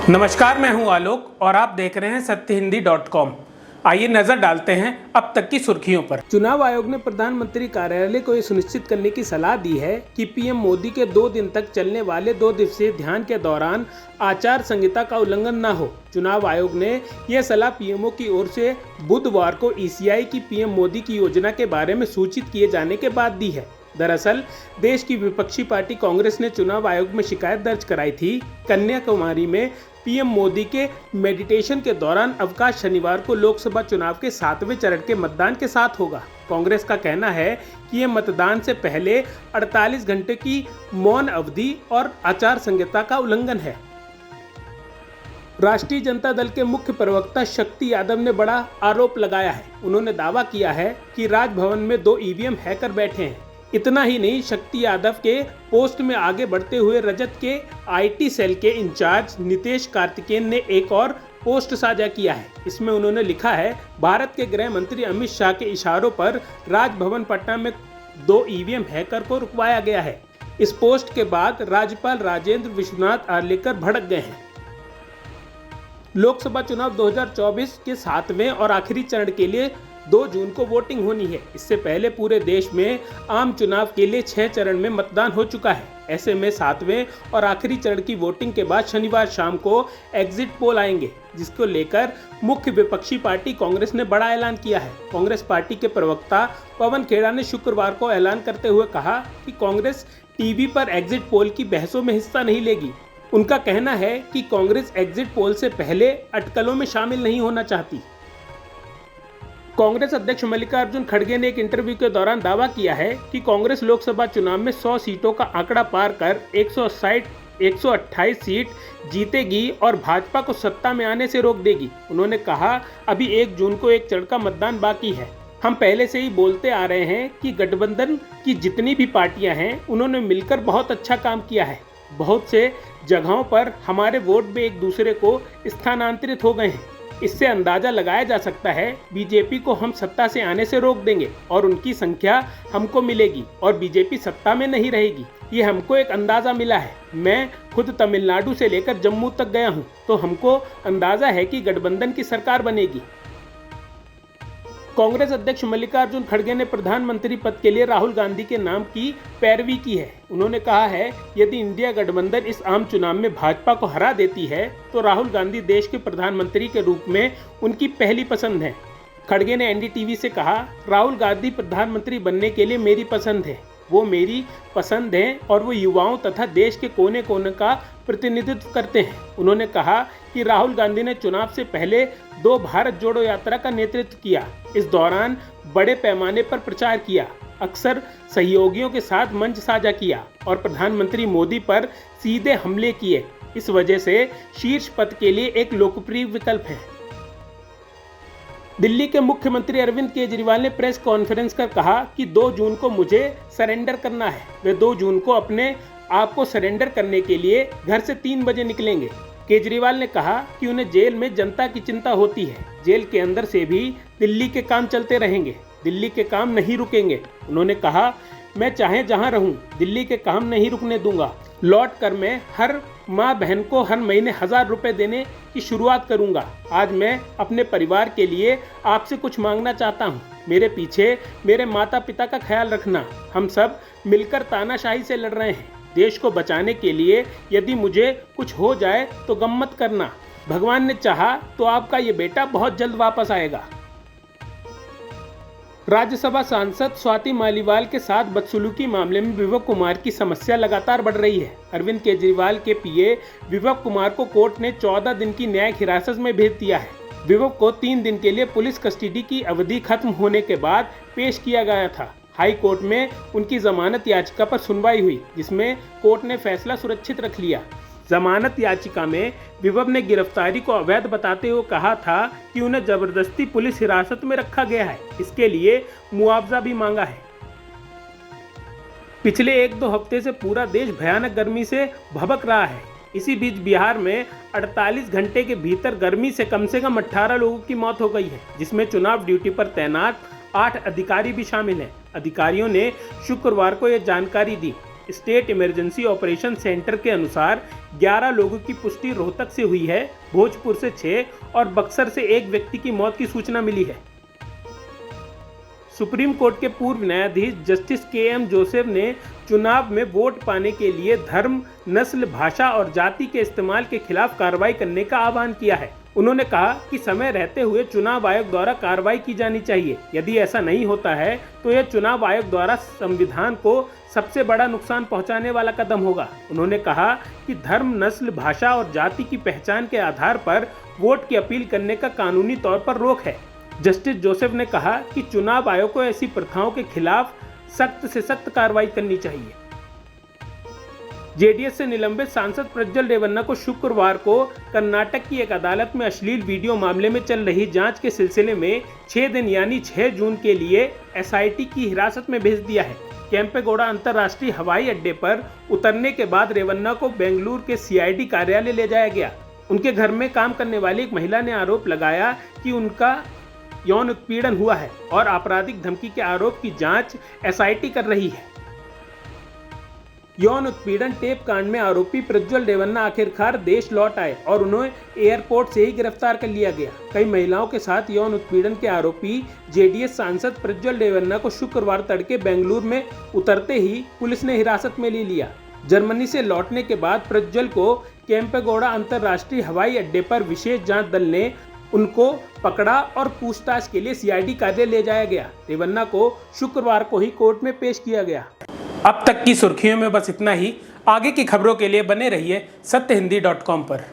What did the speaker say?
नमस्कार, मैं हूं आलोक और आप देख रहे हैं सत्यहिंदी.com। आइए नजर डालते हैं अब तक की सुर्खियों पर। चुनाव आयोग ने प्रधानमंत्री कार्यालय को यह सुनिश्चित करने की सलाह दी है कि पीएम मोदी के 2 दिन तक चलने वाले 2 दिवसीय ध्यान के दौरान आचार संहिता का उल्लंघन न हो। चुनाव आयोग ने यह सलाह पीएमओ की ओर से बुधवार को ईसीआई की पीएम मोदी की योजना के बारे में सूचित किए जाने के बाद दी है। दरअसल देश की विपक्षी पार्टी कांग्रेस ने चुनाव आयोग में शिकायत दर्ज कराई थी। कन्याकुमारी में पीएम मोदी के मेडिटेशन के दौरान अवकाश शनिवार को लोकसभा चुनाव के 7वें चरण के मतदान के साथ होगा। कांग्रेस का कहना है कि यह मतदान से पहले 48 घंटे की मौन अवधि और आचार संहिता का उल्लंघन है। राष्ट्रीय जनता दल के मुख्य प्रवक्ता शक्ति यादव ने बड़ा आरोप लगाया है। उन्होंने दावा किया है कि राजभवन में 2 ईवीएम हैकर बैठे हैं। इतना ही नहीं, शक्ति यादव के पोस्ट में आगे बढ़ते हुए रजत के आईटी सेल के इंचार्ज नितेश कार्तिकेयन ने एक और पोस्ट साझा किया है। इसमें उन्होंने लिखा है, भारत के गृह मंत्री अमित शाह के इशारों पर राजभवन पटना में 2 ईवीएम हैकर को रुकवाया गया है। इस पोस्ट के बाद राज्यपाल राजेंद्र विश्वनाथ आर्लेकर भड़क गए हैं। लोकसभा चुनाव 2024 के 7वें और आखिरी चरण के लिए 2 जून को वोटिंग होनी है। इससे पहले पूरे देश में आम चुनाव के लिए 6 चरण में मतदान हो चुका है। ऐसे में 7वें और आखिरी चरण की वोटिंग के बाद शनिवार शाम को एग्जिट पोल आएंगे, जिसको लेकर मुख्य विपक्षी पार्टी कांग्रेस ने बड़ा ऐलान किया है। कांग्रेस पार्टी के प्रवक्ता पवन खेड़ा ने शुक्रवार को ऐलान करते हुए कहा कि कांग्रेस टीवी पर एग्जिट पोल की बहसों में हिस्सा नहीं लेगी। उनका कहना है कि कांग्रेस एग्जिट पोल से पहले अटकलों में शामिल नहीं होना चाहती। कांग्रेस अध्यक्ष मल्लिकार्जुन खड़गे ने एक इंटरव्यू के दौरान दावा किया है कि कांग्रेस लोकसभा चुनाव में 100 सीटों का आंकड़ा पार कर 128 सीट जीतेगी और भाजपा को सत्ता में आने से रोक देगी। उन्होंने कहा, अभी 1 जून को एक चरण का मतदान बाकी है। हम पहले से ही बोलते आ रहे हैं कि गठबंधन की जितनी भी पार्टियां हैं, उन्होंने मिलकर बहुत अच्छा काम किया है। बहुत से जगहों पर हमारे वोट भी एक दूसरे को स्थानांतरित हो गए हैं। इससे अंदाजा लगाया जा सकता है बीजेपी को हम सत्ता से आने से रोक देंगे और उनकी संख्या हमको मिलेगी और बीजेपी सत्ता में नहीं रहेगी। ये हमको एक अंदाजा मिला है। मैं खुद तमिलनाडु से लेकर जम्मू तक गया हूँ, तो हमको अंदाजा है कि गठबंधन की सरकार बनेगी। कांग्रेस अध्यक्ष मल्लिकार्जुन खड़गे ने प्रधानमंत्री पद के लिए राहुल गांधी के नाम की पैरवी की है। उन्होंने कहा है, यदि इंडिया गठबंधन इस आम चुनाव में भाजपा को हरा देती है तो राहुल गांधी देश के प्रधानमंत्री के रूप में उनकी पहली पसंद है। खड़गे ने एनडीटीवी से कहा, राहुल गांधी प्रधानमंत्री बनने के लिए मेरी पसंद है। वो मेरी पसंद है और वो युवाओं तथा देश के कोने कोने का प्रतिनिधित्व करते हैं। उन्होंने कहा कि राहुल गांधी ने चुनाव से पहले 2 भारत जोड़ो यात्रा का नेतृत्व किया। इस दौरान बड़े पैमाने पर प्रचार किया, अक्सर सहयोगियों के साथ मंच साझा किया और प्रधानमंत्री मोदी पर सीधे हमले किए। इस वजह से शीर्ष पद के लिए एक लोकप्रिय विकल्प है। दिल्ली के मुख्यमंत्री अरविंद केजरीवाल ने प्रेस कॉन्फ्रेंस कर कहा कि 2 जून को मुझे सरेंडर करना है। वे 2 जून को अपने आप को सरेंडर करने के लिए घर से 3 बजे निकलेंगे। केजरीवाल ने कहा कि उन्हें जेल में जनता की चिंता होती है। जेल के अंदर से भी दिल्ली के काम चलते रहेंगे, दिल्ली के काम नहीं रुकेंगे। उन्होंने कहा, मैं चाहे जहां रहूं, दिल्ली के काम नहीं रुकने दूंगा। लौट कर मैं हर माँ बहन को हर महीने 1000 रुपए देने की शुरुआत करूंगा। आज मैं अपने परिवार के लिए आपसे कुछ मांगना चाहता हूं। मेरे पीछे मेरे माता पिता का ख्याल रखना। हम सब मिलकर तानाशाही से लड़ रहे हैं। देश को बचाने के लिए यदि मुझे कुछ हो जाए तो गम मत करना। भगवान ने चाहा तो आपका ये बेटा बहुत जल्द वापस आएगा। राज्यसभा सांसद स्वाति मालीवाल के साथ बदसलूकी मामले में विभव कुमार की समस्या लगातार बढ़ रही है। अरविंद केजरीवाल के पीए विभव कुमार को कोर्ट ने 14 दिन की न्यायिक हिरासत में भेज दिया है। विभव को 3 दिन के लिए पुलिस कस्टडी की अवधि खत्म होने के बाद पेश किया गया था। हाई कोर्ट में उनकी जमानत याचिका पर सुनवाई हुई, जिसमें कोर्ट ने फैसला सुरक्षित रख लिया। जमानत याचिका में विभव ने गिरफ्तारी को अवैध बताते हुए कहा था कि उन्हें जबरदस्ती पुलिस हिरासत में रखा गया है। इसके लिए मुआवजा भी मांगा है। पिछले 1-2 हफ्ते से पूरा देश भयानक गर्मी से भभक रहा है। इसी बीच बिहार में 48 घंटे के भीतर गर्मी से कम 18 लोगों की मौत हो गई है, जिसमें चुनाव ड्यूटी पर तैनात 8 अधिकारी भी शामिल हैं। अधिकारियों ने शुक्रवार को यह जानकारी दी। स्टेट इमरजेंसी ऑपरेशन सेंटर के अनुसार 11 लोगों की पुष्टि रोहतक से हुई है, भोजपुर से 6 और बक्सर से 1 व्यक्ति की मौत की सूचना मिली है। सुप्रीम कोर्ट के पूर्व न्यायाधीश जस्टिस के.एम. जोसेफ ने चुनाव में वोट पाने के लिए धर्म, नस्ल, भाषा और जाति के इस्तेमाल के खिलाफ कार्रवाई करने का आह्वान किया है। उन्होंने कहा कि समय रहते हुए चुनाव आयोग द्वारा कार्रवाई की जानी चाहिए। यदि ऐसा नहीं होता है तो यह चुनाव आयोग द्वारा संविधान को सबसे बड़ा नुकसान पहुंचाने वाला कदम होगा। उन्होंने कहा कि धर्म, नस्ल, भाषा और जाति की पहचान के आधार पर वोट की अपील करने का कानूनी तौर पर रोक है। जस्टिस जोसेफ ने कहा कि चुनाव आयोग को ऐसी प्रथाओं के खिलाफ सख्त से सख्त कार्रवाई करनी चाहिए। जेडीएस से निलंबित सांसद प्रज्वल रेवन्ना को शुक्रवार को कर्नाटक की एक अदालत में अश्लील वीडियो मामले में चल रही जांच के सिलसिले में 6 दिन यानी 6 जून के लिए एसआईटी की हिरासत में भेज दिया है। केम्पेगौड़ा अंतर्राष्ट्रीय हवाई अड्डे पर उतरने के बाद रेवन्ना को बेंगलुरु के सीआईडी कार्यालय ले जाया गया। उनके घर में काम करने वाली एक महिला ने आरोप लगाया कि उनका यौन उत्पीड़न हुआ है और आपराधिक धमकी के आरोप की जांच एसआईटी कर रही है। यौन उत्पीड़न टेप कांड में आरोपी प्रज्वल रेवन्ना आखिरकार देश लौट आए और उन्हें एयरपोर्ट से ही गिरफ्तार कर लिया गया। कई महिलाओं के साथ यौन उत्पीड़न के आरोपी जेडीएस सांसद प्रज्वल रेवन्ना को शुक्रवार तड़के बेंगलुरु में उतरते ही पुलिस ने हिरासत में ले लिया। जर्मनी से लौटने के बाद प्रज्वल को केम्पेगौड़ा अंतर्राष्ट्रीय हवाई अड्डे पर विशेष जांच दल ने उनको पकड़ा और पूछताछ के लिए सीआईडी कार्यालय ले जाया गया। रेवन्ना को शुक्रवार को ही कोर्ट में पेश किया गया। अब तक की सुर्खियों में बस इतना ही। आगे की खबरों के लिए बने रहिए सत्यहिंदी.com पर।